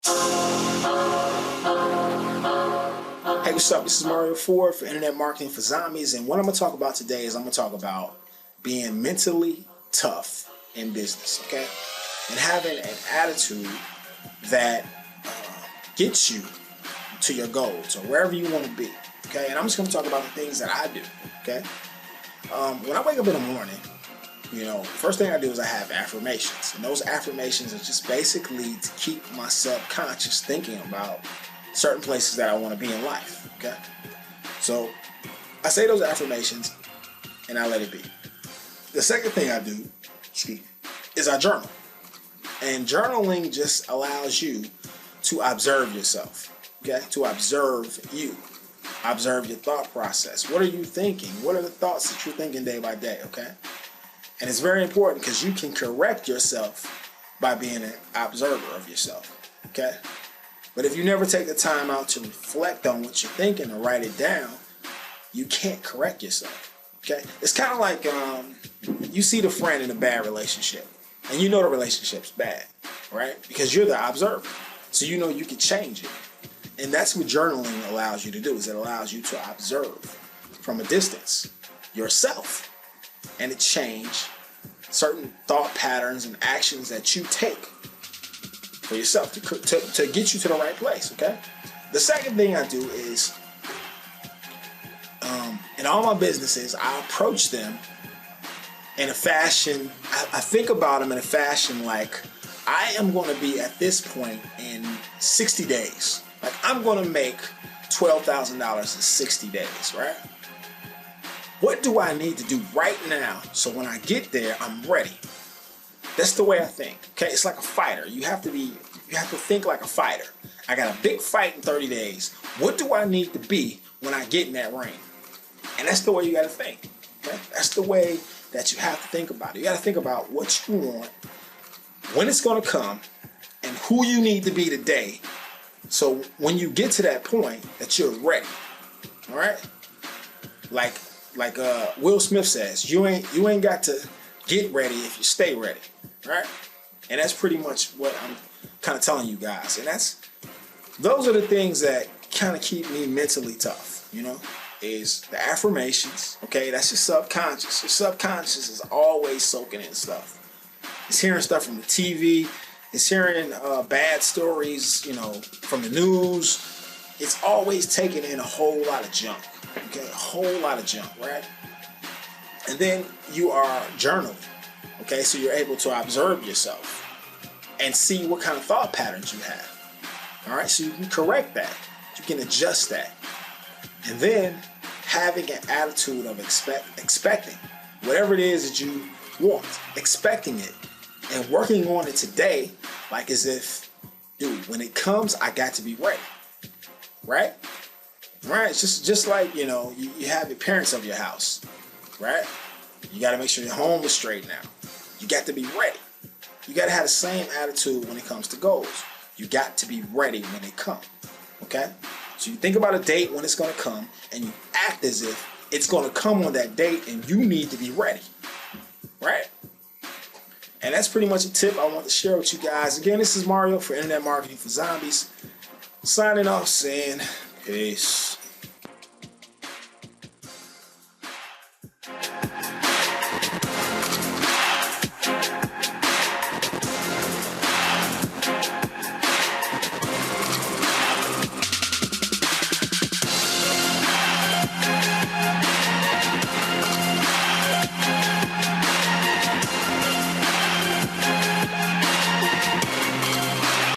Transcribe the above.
Hey, what's up? This is Mario Ford for Internet Marketing for Zombies, and what I'm going to talk about today is I'm going to talk about being mentally tough in business, okay? And having an attitude that gets you to your goals or wherever you want to be, okay? And I'm just going to talk about the things that I do, okay? When I wake up in the morning, the first thing I do is I have affirmations, and those affirmations are just basically to keep my subconscious thinking about certain places that I want to be in life, okay? So I say those affirmations and I let it be. The second thing I do, is I journal. And journaling just allows you to observe yourself, okay? To observe you. Observe your thought process. What are you thinking? What are the thoughts that you're thinking day by day, okay? And it's very important because you can correct yourself by being an observer of yourself, okay? But if you never take the time out to reflect on what you're thinking or write it down, you can't correct yourself, okay? It's kind of like you see the friend in a bad relationship, and you know the relationship's bad, right? Because you're the observer, so you know you can change it. And that's what journaling allows you to do, is it allows you to observe from a distance yourself and to change certain thought patterns and actions that you take for yourself to get you to the right place, okay? The second thing I do is, in all my businesses, I approach them in a fashion, I think about them in a fashion like, I am going to be at this point in 60 days. Like, I'm going to make $12,000 in 60 days, right? What do I need to do right now so when I get there, I'm ready? That's the way I think, okay? It's like a fighter. You have to think like a fighter. I got a big fight in 30 days. What do I need to be when I get in that ring? And that's the way you got to think, okay? That's the way that you have to think about it. You got to think about what you want, when it's going to come, and who you need to be today. So when you get to that point, that you're ready, all right? Like Will Smith says, you ain't got to get ready if you stay ready, right? And that's pretty much what I'm kind of telling you guys. And those are the things that kind of keep me mentally tough, is the affirmations, okay? That's your subconscious. Your subconscious is always soaking in stuff. It's hearing stuff from the TV. It's hearing bad stories, from the news. It's always taking in a whole lot of junk, okay? A whole lot of junk, right? And then you are journaling, okay? So you're able to observe yourself and see what kind of thought patterns you have, all right? So you can correct that. You can adjust that. And then having an attitude of expecting whatever it is that you want, expecting it, and working on it today, like as if, dude, when it comes, I got to be ready, right? Right? It's just like, you have your parents of your house, right? You got to make sure your home is straight now. You got to be ready. You got to have the same attitude when it comes to goals. You got to be ready when they come, okay? So you think about a date when it's going to come, and you act as if it's going to come on that date, and you need to be ready, right? And that's pretty much a tip I want to share with you guys. Again, this is Mario for Internet Marketing for Zombies. Signing off saying peace.